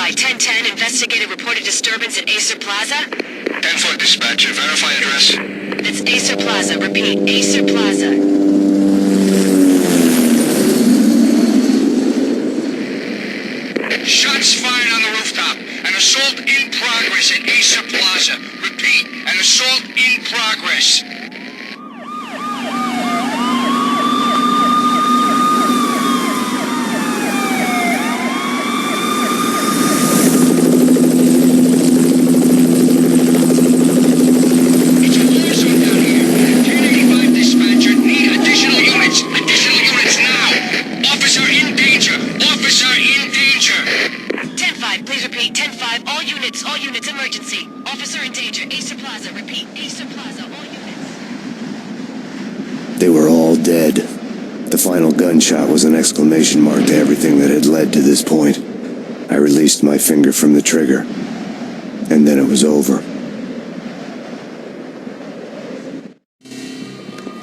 Verify 1010, investigated reported disturbance at Acer Plaza. 10-4 dispatcher, verify address. That's Acer Plaza, repeat, Acer Plaza. Shots fired on the rooftop. An assault in progress at Acer Plaza. Repeat, an assault in progress. It's a war zone down here. 1085 dispatcher, need additional units. Additional units now. Officer in danger. Officer in danger. 10-5, please repeat, 10-5, all units, emergency. Officer in danger, Acer Plaza, repeat, Acer Plaza, all units. They were all dead. The final gunshot was an exclamation mark to everything that had led to this point. I released my finger from the trigger, and then it was over.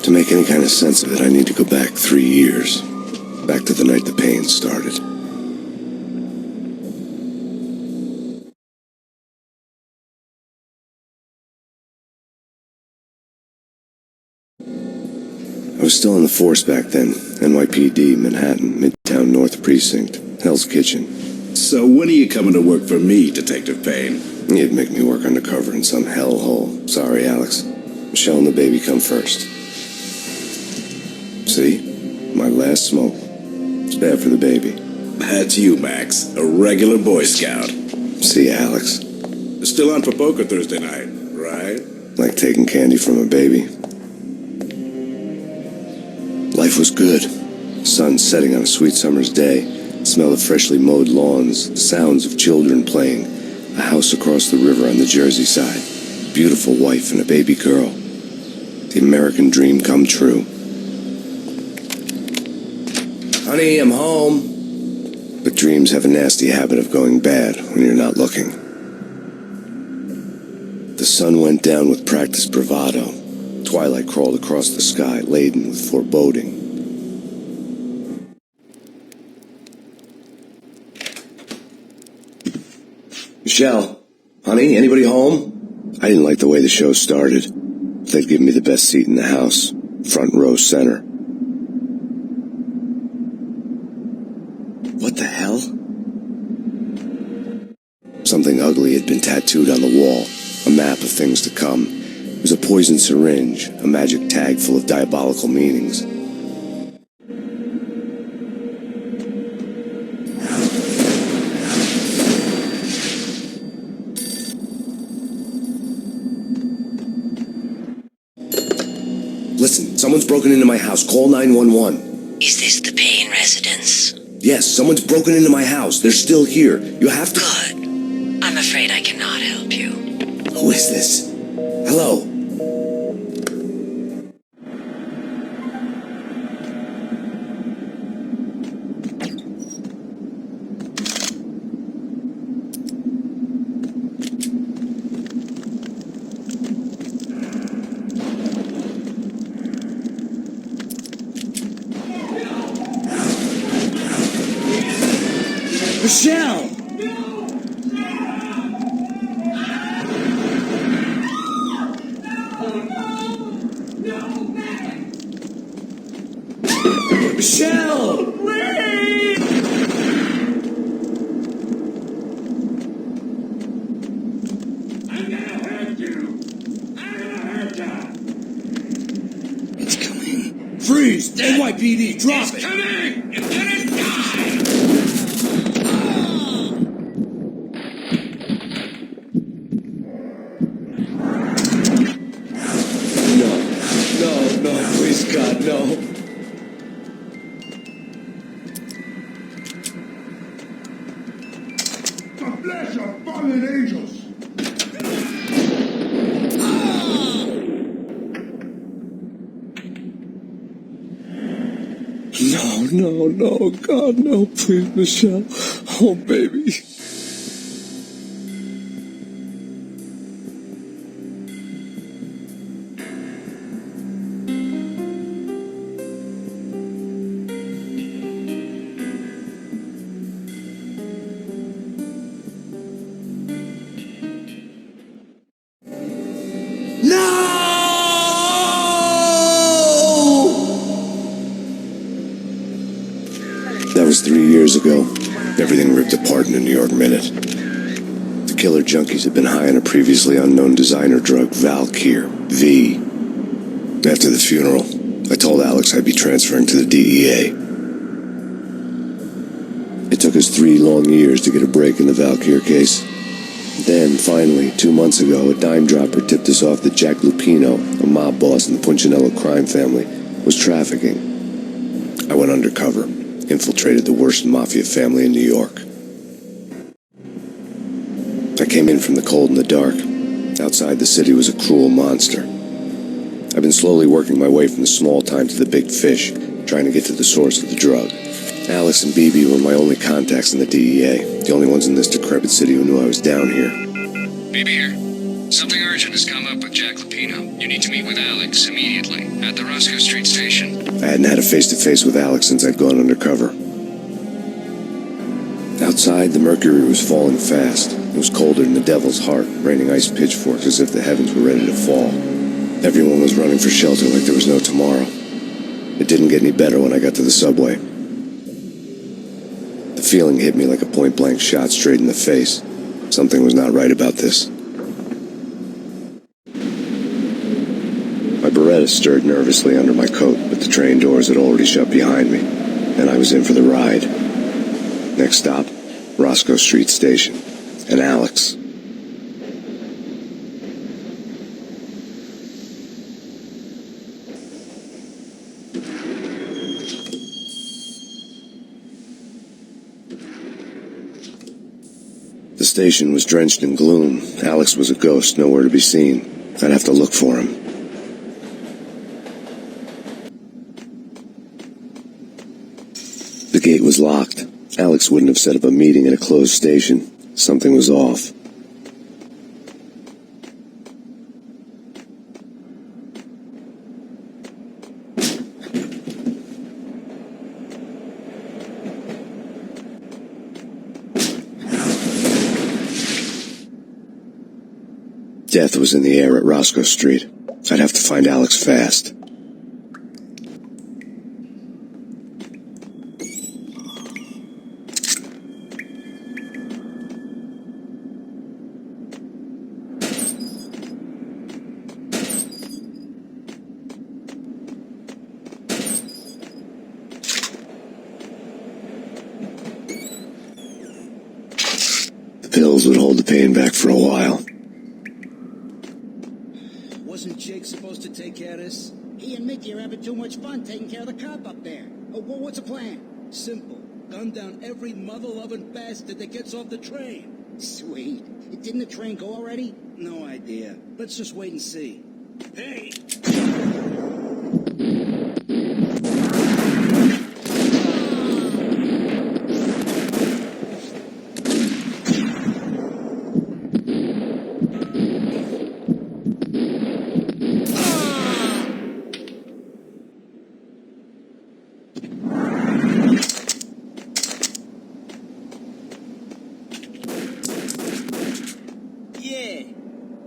To make any kind of sense of it, I need to go back 3 years. Back to the night the Payne started. I was still in the force back then. NYPD, Manhattan, Midtown North Precinct, Hell's Kitchen. So when are you coming to work for me, Detective Payne? You'd make me work undercover in some hellhole. Sorry, Alex. Michelle and the baby come first. See? My last smoke. It's bad for the baby. That's you, Max. A regular Boy Scout. See ya, Alex. Still on for poker Thursday night, right? Like taking candy from a baby. Life was good. Sun setting on a sweet summer's day. Smell of freshly mowed lawns. The sounds of children playing. A house across the river on the Jersey side. Beautiful wife and a baby girl. The American dream come true. Honey, I'm home. But dreams have a nasty habit of going bad when you're not looking. The sun went down with practiced bravado. Twilight crawled across the sky, laden with foreboding. Michelle, honey, anybody home? I didn't like the way the show started. They'd give me the best seat in the house, front row center. What the hell? Something ugly had been tattooed on the wall, a map of things to come. It was a poison syringe, a magic tag full of diabolical meanings. Listen, someone's broken into my house. Call 911. Is this the Payne residence? Yes, someone's broken into my house. They're still here. You have to... Good. I'm afraid I cannot help you. Who is this? Hello? Michelle! Michelle! Wait! I'm gonna hurt you! I'm gonna hurt you! It's coming. Freeze! NYPD, drop It's it! coming! You're gonna die! No, please God, no. The flesh of fallen angels! No, God, no, please, Michelle. Oh, baby. That was 3 years ago. Everything ripped apart in a New York minute. The killer junkies had been high on a previously unknown designer drug, Valkyr, V. After the funeral, I told Alex I'd be transferring to the DEA. It took us 3 long years to get a break in the Valkyr case. Then, finally, 2 months ago, a dime dropper tipped us off that Jack Lupino, a mob boss in the Punchinello crime family, was trafficking. I went undercover, infiltrated the worst mafia family in New York. I came in from the cold and the dark. Outside the city was a cruel monster. I've been slowly working my way from the small time to the big fish, trying to get to the source of the drug. Alex and BB were my only contacts in the DEA, the only ones in this decrepit city who knew I was down here. BB here. Something urgent has come up with Jack Lupino. You need to meet with Alex immediately at the Roscoe Street station. I hadn't had a face-to-face with Alex since I'd gone undercover. Outside, the mercury was falling fast. It was colder than the devil's heart, raining ice pitchforks as if the heavens were ready to fall. Everyone was running for shelter like there was no tomorrow. It didn't get any better when I got to the subway. The feeling hit me like a point-blank shot straight in the face. Something was not right about this. My Beretta stirred nervously under my coat, but the train doors had already shut behind me, and I was in for the ride. Next stop, Roscoe Street Station, and Alex. The station was drenched in gloom. Alex was a ghost, nowhere to be seen. I'd have to look for him. The gate was locked. Alex wouldn't have set up a meeting at a closed station. Something was off. Death was in the air at Roscoe Street. I'd have to find Alex fast. The pills would hold the pain back for a while. Wasn't Jake supposed to take care of this? He and Mickey are having too much fun taking care of the cop up there. What's the plan? Simple. Gun down every mother-loving bastard that gets off the train. Sweet. Didn't the train go already? No idea. Let's just wait and see. Hey!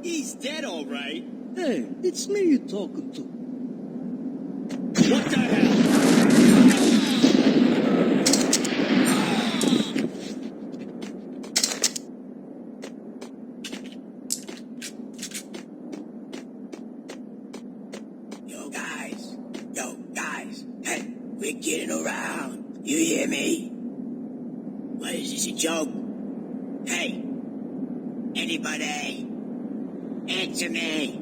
He's dead, all right. Hey, it's me you're talking to. What the hell? Yo guys, hey, we're getting around. You hear me? What is this, a joke? Hey, anybody? Answer me!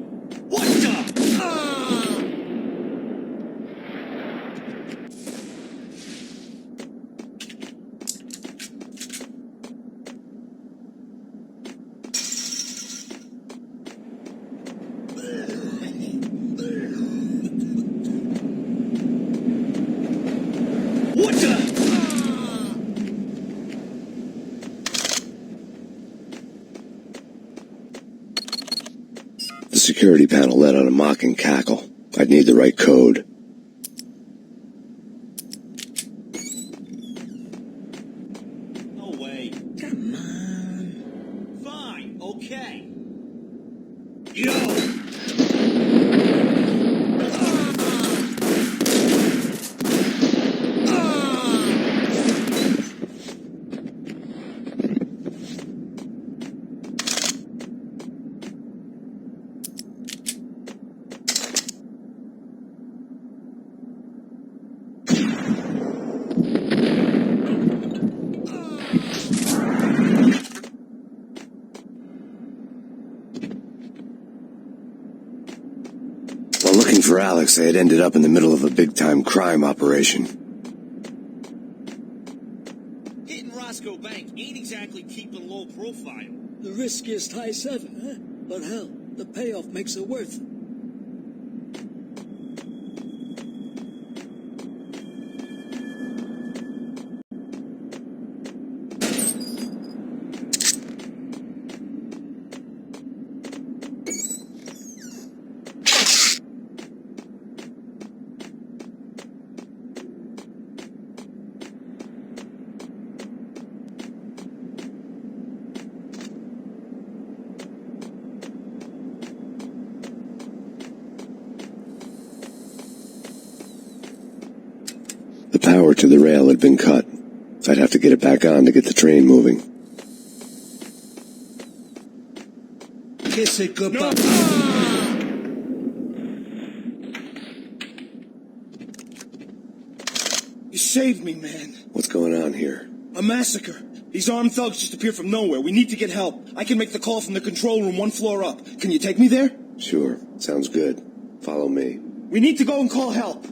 What the? What the? The security panel let out a mocking cackle. I'd need the right code. No way. Come on. Fine, okay. Yo! looking for Alex, they had ended up in the middle of a big-time crime operation. Hitting Roscoe Bank ain't exactly keeping low profile. The riskiest high seven, huh? But hell, the payoff makes it worth it. The power to the rail had been cut. I'd have to get it back on to get the train moving. Kiss it goodbye. You saved me, man. What's going on here? A massacre. These armed thugs just appeared from nowhere. We need to get help. I can make the call from the control room one floor up. Can you take me there? Sure, sounds good. Follow me. We need to go and call help.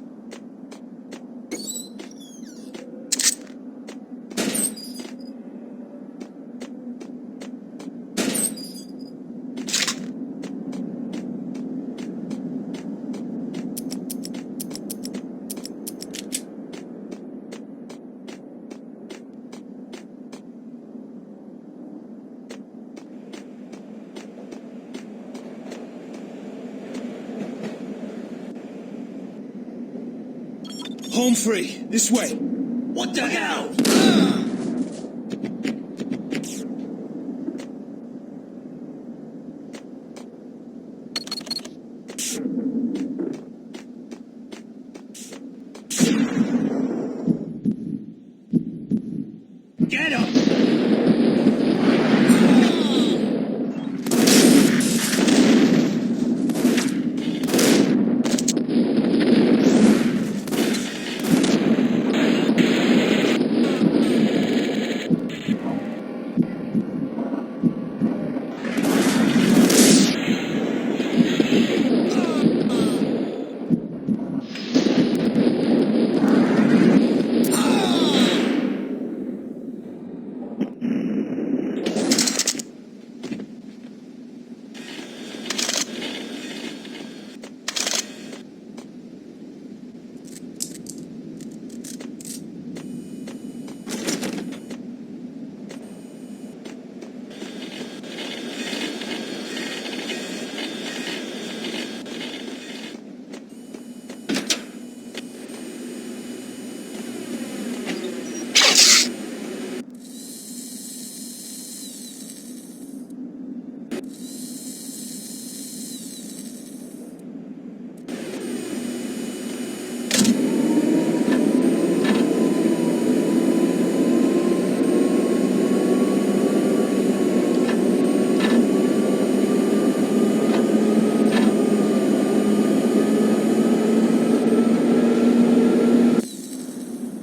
Home free. This way. What the hell? Get him!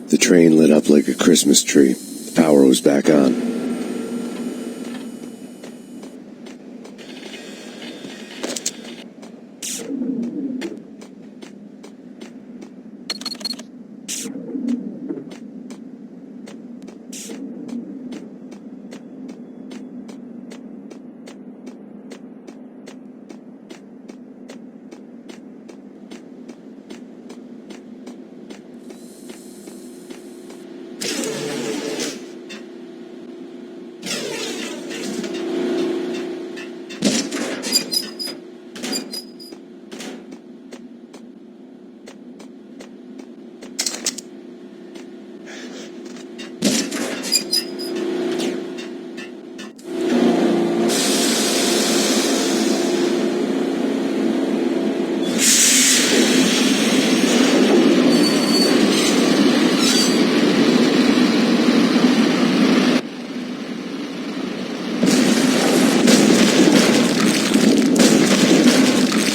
The train lit up like a Christmas tree. The power was back on.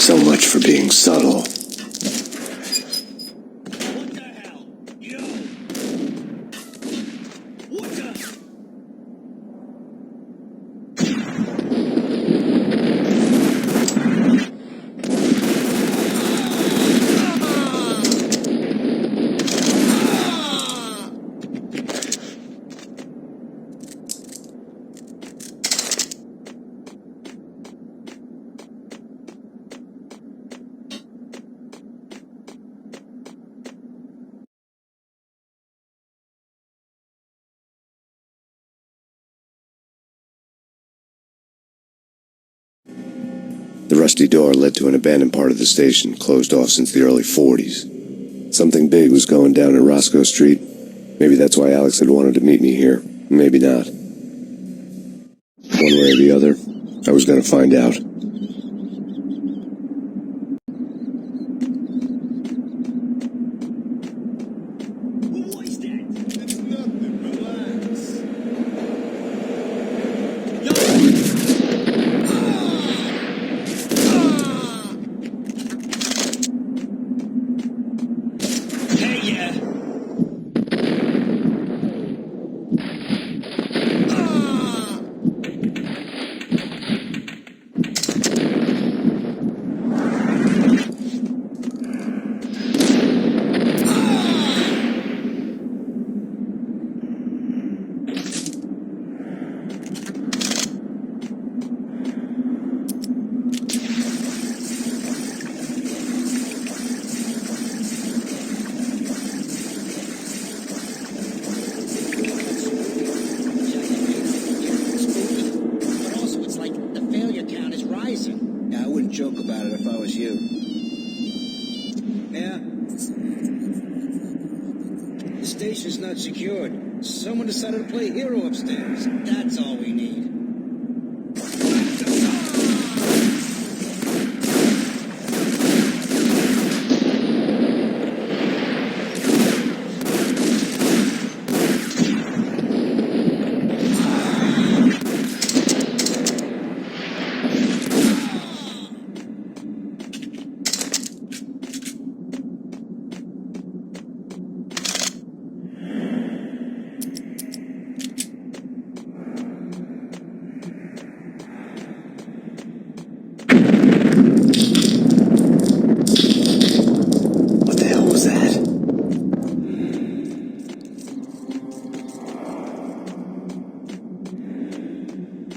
So much for being subtle. What the hell? Yo! What the... The rusty door led to an abandoned part of the station, closed off since the early 40s. Something big was going down in Roscoe Street. Maybe that's why Alex had wanted to meet me here. Maybe not. One way or the other, I was going to find out. What was that? That's nothing. Relax. Hey, yeah. But also, it's like the failure count is rising. Yeah, I wouldn't joke about it if I was you. Yeah? The station's not secured. Someone decided to play hero upstairs. That's all we need. What the hell was that?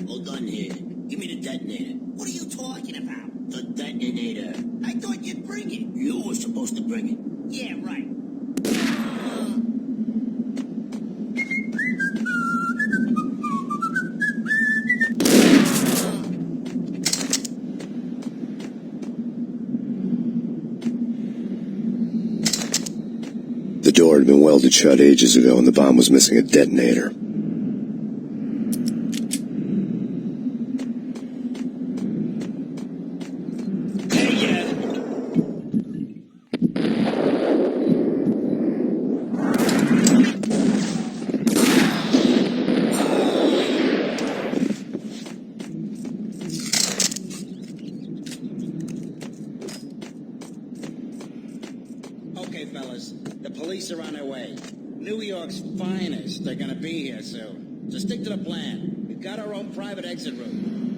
Hold on here. Give me the detonator. What are you talking about? The detonator. I thought you'd bring it. You were supposed to bring it. Yeah, right. The door had been welded shut ages ago, and the bomb was missing a detonator. Hey, yeah. Okay, fellas. The police are on their way. New York's finest are gonna be here soon. So stick to the plan. We've got our own private exit route.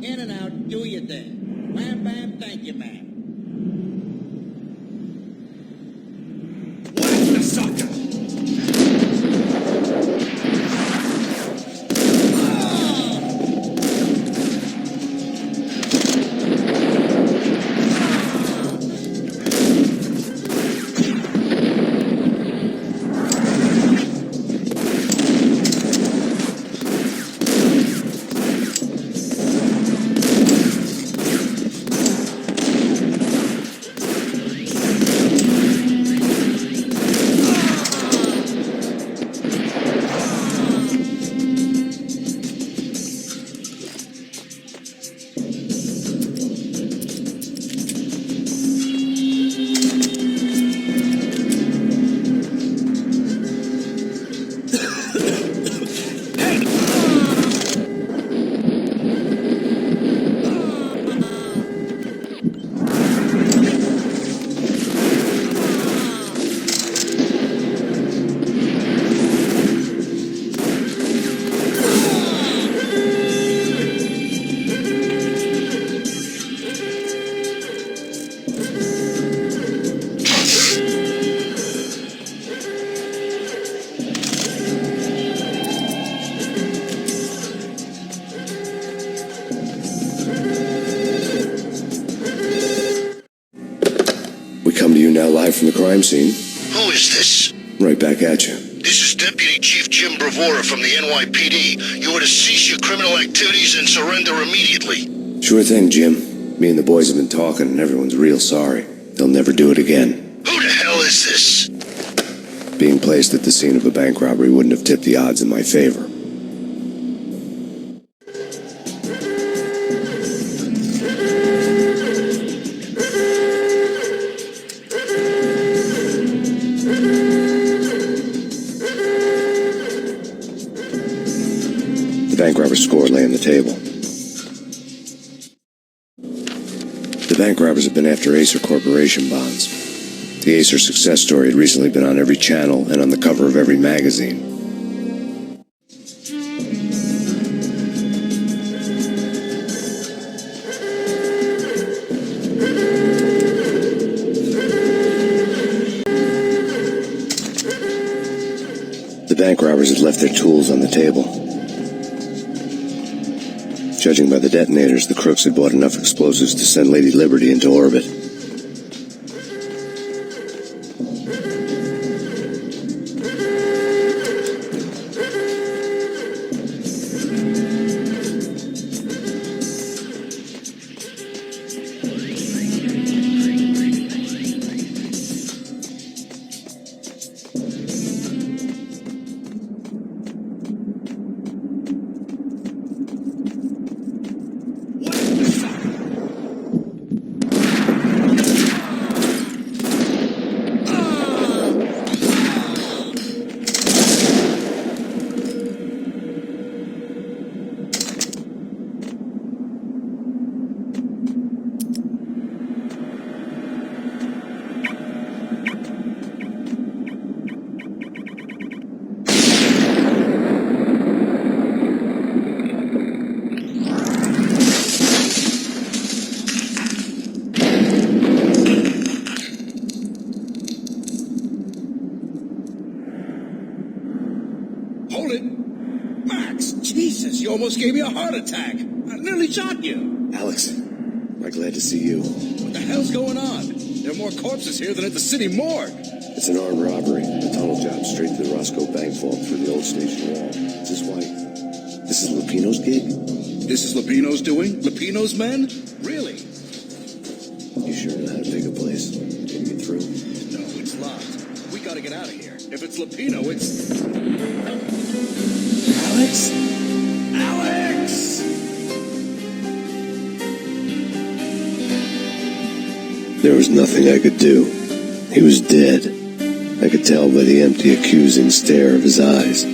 In and out, do your thing. Wham bam, thank you, man. Whack the sucker! Now live from the crime scene. Who is this? Right back at you. This is Deputy Chief Jim Bravura from the NYPD. You are to cease your criminal activities and surrender immediately. Sure thing, Jim. Me and the boys have been talking, and everyone's real sorry. They'll never do it again. Who the hell is this? Being placed at the scene of a bank robbery wouldn't have tipped the odds in my favor. The bank robber's score lay on the table. The bank robbers have been after Acer Corporation bonds. The Acer success story had recently been on every channel and on the cover of every magazine. The bank robbers had left their tools on the table. Judging by the detonators, the crooks had bought enough explosives to send Lady Liberty into orbit. Hold it! Max, Jesus, you almost gave me a heart attack. I nearly shot you. Alex, am I glad to see you. What the hell's going on? There are more corpses here than at the city morgue. It's an armed robbery. A tunnel job straight to the Roscoe Bank vault through the old station wall. Is this why? This is Lupino's gig? This is Lupino's doing? Lupino's men? Really? You sure know how to pick a place? Can you get through? No, it's locked. We gotta get out of here. If it's Lupino, it's... Alex? Alex! There was nothing I could do. He was dead. I could tell by the empty, accusing stare of his eyes.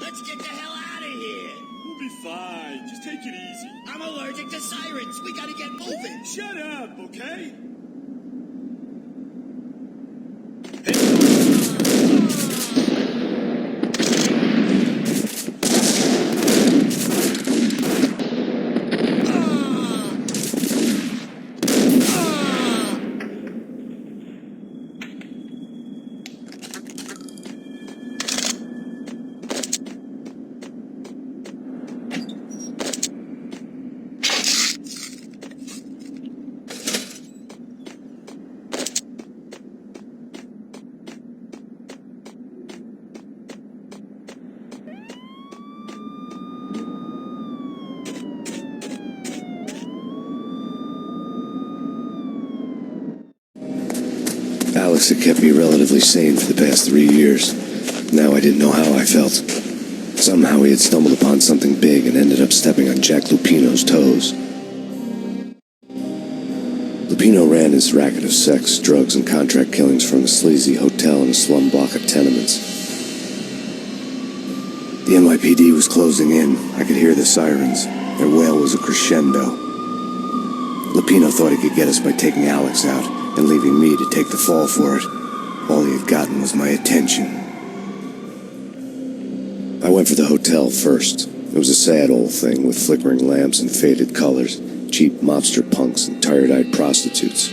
Let's get the hell out of here! We'll be fine. Just take it easy. I'm allergic to sirens. We gotta get moving. Shut up, okay? Alex had kept me relatively sane for the past 3 years. Now I didn't know how I felt. Somehow he had stumbled upon something big and ended up stepping on Jack Lupino's toes. Lupino ran his racket of sex, drugs, and contract killings from a sleazy hotel in a slum block of tenements. The NYPD was closing in. I could hear the sirens. Their wail was a crescendo. Lupino thought he could get us by taking Alex out and leaving me to take the fall for it. All he had gotten was my attention. I went for the hotel first. It was a sad old thing with flickering lamps and faded colors, cheap mobster punks and tired-eyed prostitutes.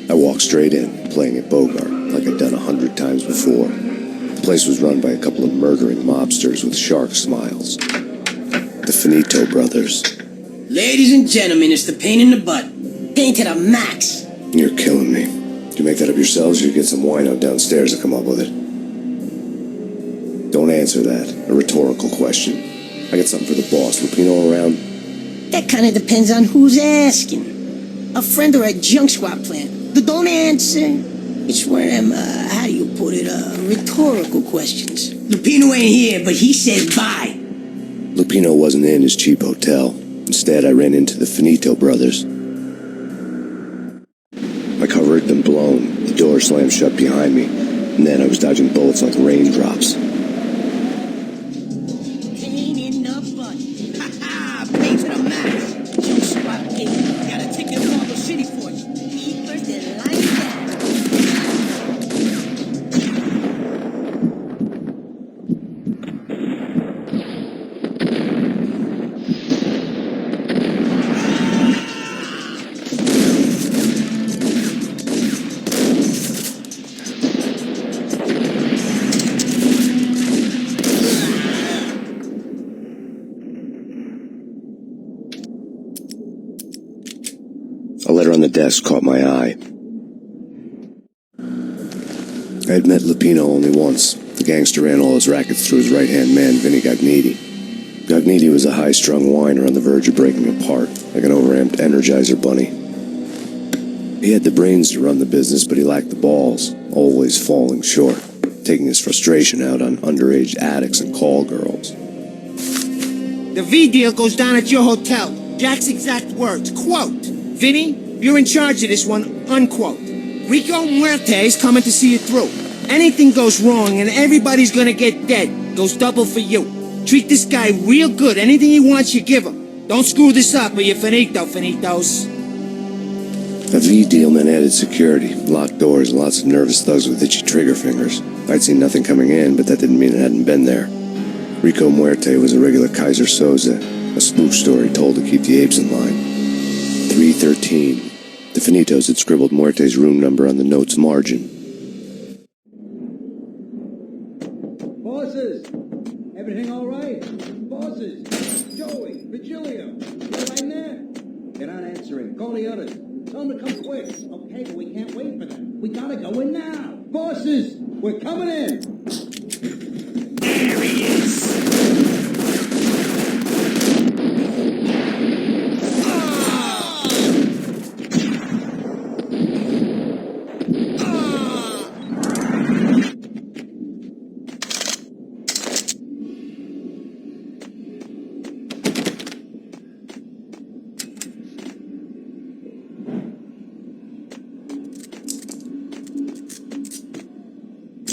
I walked straight in, playing at Bogart, like I'd done 100 times before. The place was run by a couple of murdering mobsters with shark smiles. The Finito brothers. Ladies and gentlemen, it's the pain in the butt. Pain to the max. You're killing me. Did you make that up yourselves, or you get some wino downstairs to come up with it? Don't answer that. A rhetorical question. I got something for the boss. Lupino around? That kind of depends on who's asking. A friend or a junk squad plan. But don't answer. It's one of them, how do you put it, rhetorical questions. Lupino ain't here, but he said bye. Lupino wasn't in his cheap hotel. Instead, I ran into the Finito brothers. My cover had been blown. The door slammed shut behind me. And then I was dodging bullets like raindrops. Pain in the butt. Ha ha! Pain to the max. Junk squad pain. Gotta take them all the city for you. Keepers that like that. A letter on the desk caught my eye. I had met Lupino only once. The gangster ran all his rackets through his right-hand man, Vinny Gagniti. Gagniti was a high-strung whiner on the verge of breaking apart, like an overamped Energizer bunny. He had the brains to run the business, but he lacked the balls, always falling short, taking his frustration out on underage addicts and call girls. The V deal goes down at your hotel. Jack's exact words, quote, "Vinny, you're in charge of this one," unquote. Rico Muerte's coming to see you through. Anything goes wrong and everybody's gonna get dead. Goes double for you. Treat this guy real good. Anything he wants, you give him. Don't screw this up or you're finito, finitos. A V deal meant added security, locked doors, and lots of nervous thugs with itchy trigger fingers. I'd seen nothing coming in, but that didn't mean it hadn't been there. Rico Muerte was a regular Kaiser Soze, a spoof story told to keep the apes in line. 313. The Finitos had scribbled Muerte's room number on the note's margin. Bosses! Everything all right? Bosses! Joey! Virgilio! You right in there? They're not answering. Call the others. Tell them to come quick. Okay, but we can't wait for them. We gotta go in now. Bosses! We're coming in! There he is.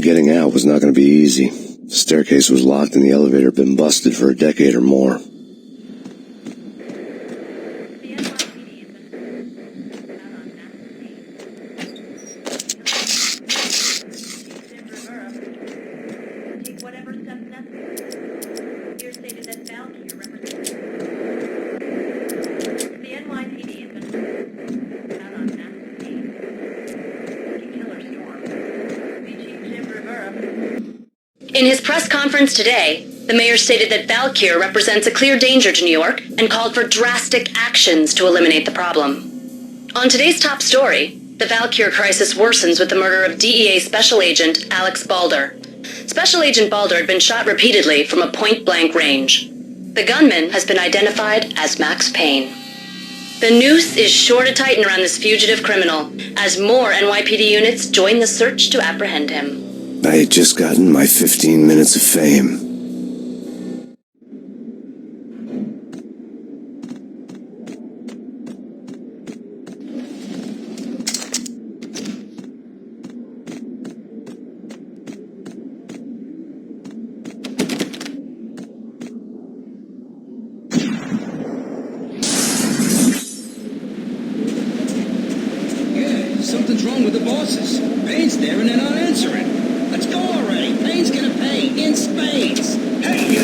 Getting out was not going to be easy. The staircase was locked and the elevator had been busted for a decade or more. In his press conference today, the mayor stated that Valkyr represents a clear danger to New York and called for drastic actions to eliminate the problem. On today's top story, the Valkyr crisis worsens with the murder of DEA Special Agent Alex Balder. Special Agent Balder had been shot repeatedly from a point-blank range. The gunman has been identified as Max Payne. The noose is sure to tighten around this fugitive criminal as more NYPD units join the search to apprehend him. I had just gotten my 15 minutes of fame. Something's wrong with the bosses. Payne's there and they're not answering. Let's go already. Payne's gonna pay in spades. Hey,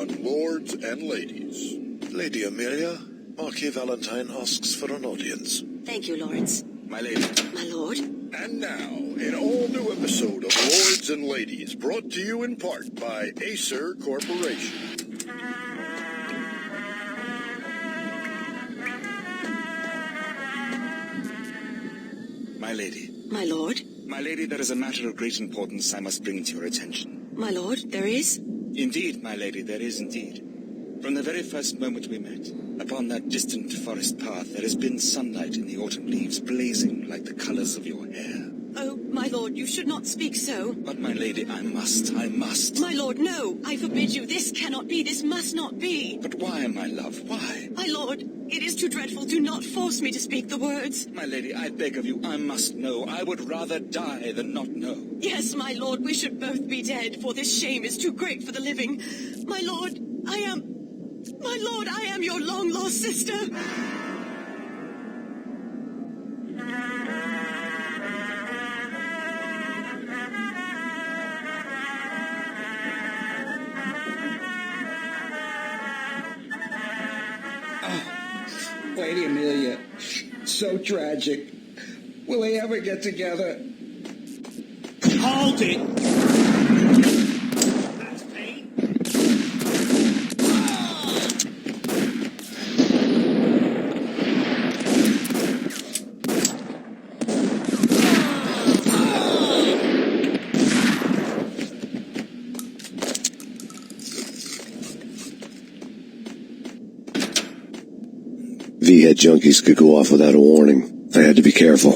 gentlemen, lords and ladies. Lady Amelia, Marquis Valentine asks for an audience. Thank you, Lawrence. My lady. My lord. And now, an all-new episode of Lords and Ladies, brought to you in part by Acer Corporation. My lady. My lord. My lady, there is a matter of great importance I must bring to your attention. My lord, there is? Indeed, my lady, there is indeed. From the very first moment we met, upon that distant forest path, there has been sunlight in the autumn leaves blazing like the colors of your hair. Oh, my lord, you should not speak so. But, my lady, I must. My lord, no. I forbid you. This cannot be. This must not be. But why, my love, why? My lord, it is too dreadful. Do not force me to speak the words. My lady, I beg of you, I must know. I would rather die than not know. Yes, my lord, we should both be dead, for this shame is too great for the living. My lord, I am your long-lost sister. Lady Amelia, so tragic. Will they ever get together? Hold it! That's Payne. V-head junkies could go off without a warning. I had to be careful.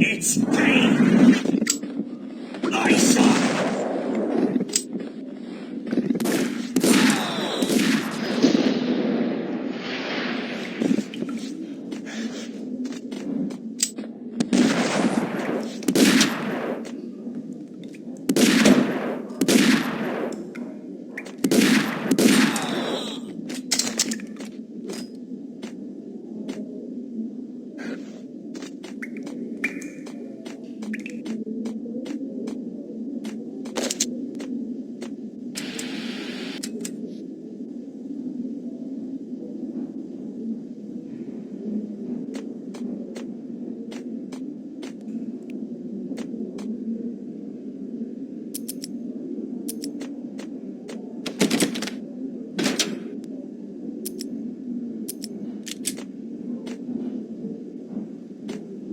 It's Payne. I saw.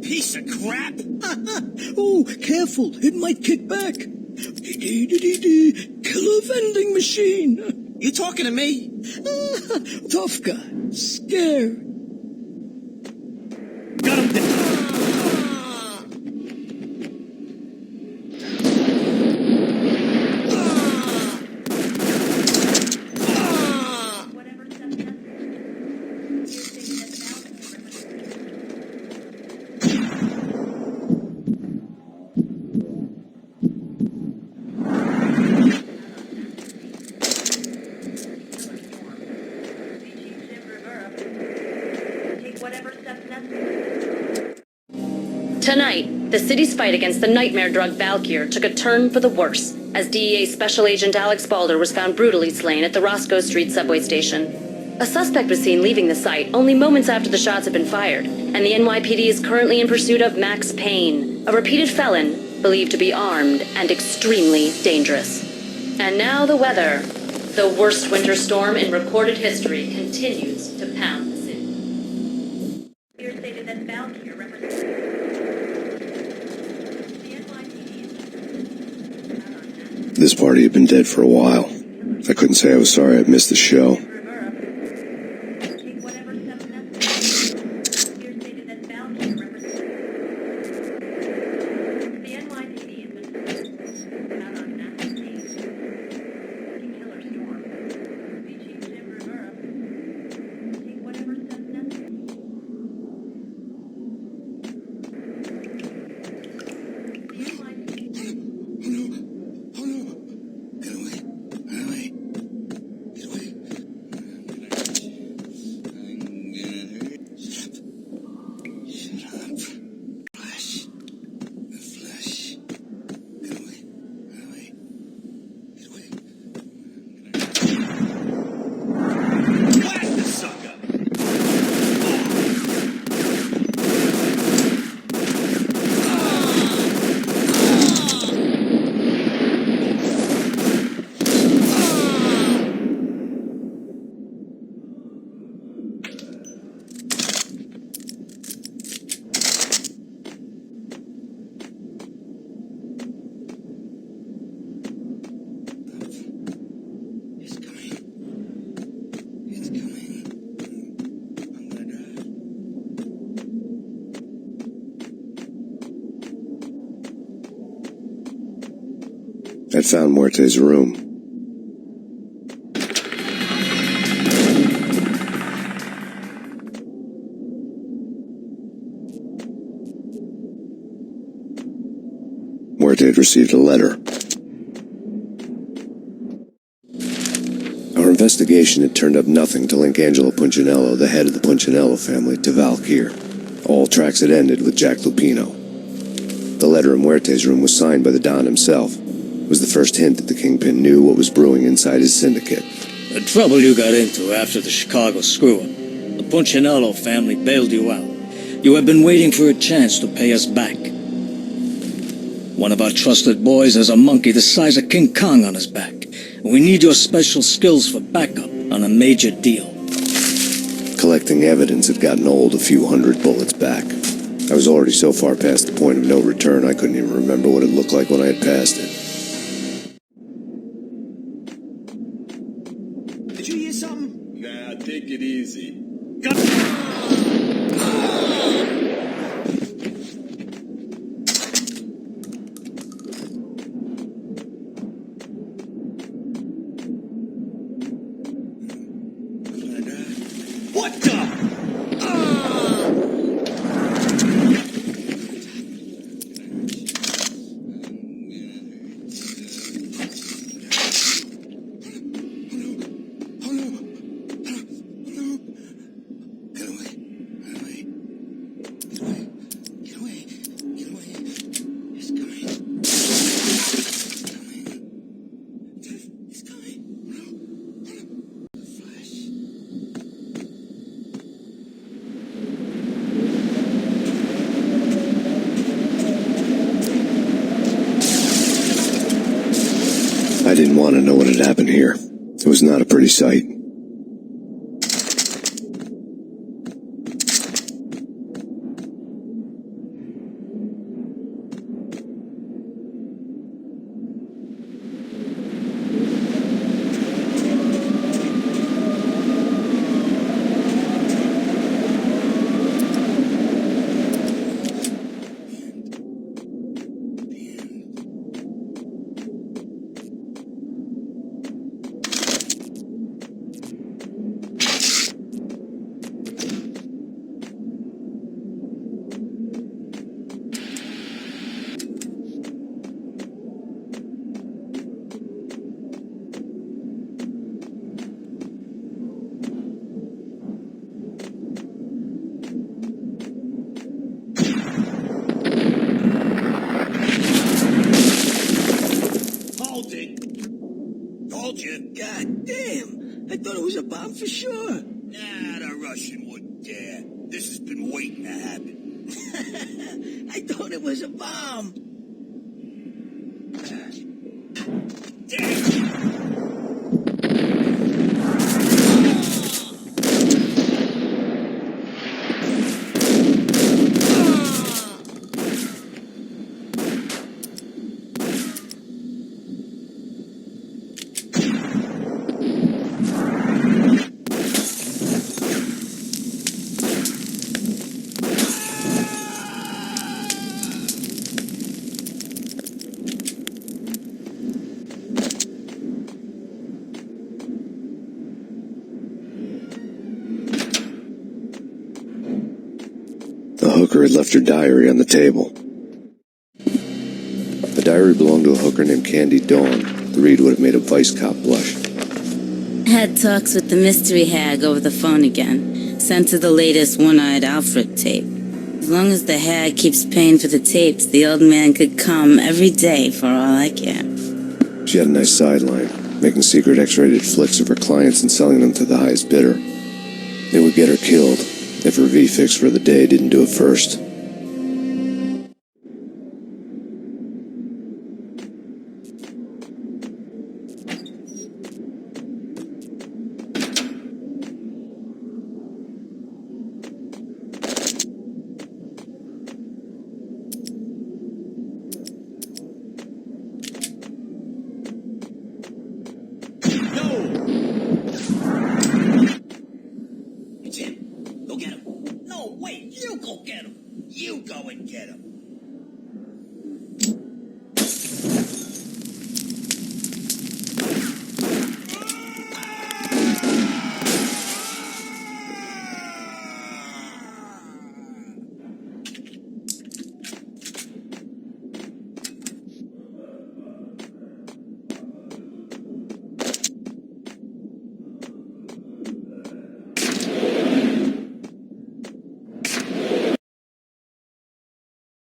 Piece of crap! Oh, careful, it might kick back. Killer vending machine. You talking to me? Tough guy, scared. Got him down. Tonight, the city's fight against the nightmare drug Valkyr took a turn for the worse, as DEA Special Agent Alex Balder was found brutally slain at the Roscoe Street subway station. A suspect was seen leaving the site only moments after the shots had been fired, and the NYPD is currently in pursuit of Max Payne, a repeated felon believed to be armed and extremely dangerous. And now the weather. The worst winter storm in recorded history continues to pound the city. Here stated that Valkyr represents This party had been dead for a while. I couldn't say I was sorry I'd missed the show. found Muerte's room. Muerte had received a letter. Our investigation had turned up nothing to link Angelo Punchinello, the head of the Punchinello family, to Valkyr. All tracks had ended with Jack Lupino. The letter in Muerte's room was signed by the Don himself. It was the first hint that the Kingpin knew what was brewing inside his syndicate. The trouble you got into after the Chicago screw-up. The Punchinello family bailed you out. You have been waiting for a chance to pay us back. One of our trusted boys has a monkey the size of King Kong on his back. We need your special skills for backup on a major deal. Collecting evidence had gotten old a few hundred bullets back. I was already so far past the point of no return I couldn't even remember what it looked like when I had passed it. Did you hear something? Nah, take it easy. What the? I didn't want to know what had happened here. It was not a pretty sight. God damn! I thought it was a bomb for sure. Nah, the Russian wouldn't dare. This has been waiting to happen. I thought it was a bomb. The hooker had left her diary on the table. The diary belonged to a hooker named Candy Dawn. The read would have made a vice cop blush. Had talks with the mystery hag over the phone again. Sent her the latest One-Eyed Alfred tape. As long as the hag keeps paying for the tapes, the old man could come every day for all I care. She had a nice sideline, making secret X-rated flicks of her clients and selling them to the highest bidder. They would get her killed if her V-fix for the day didn't do it first.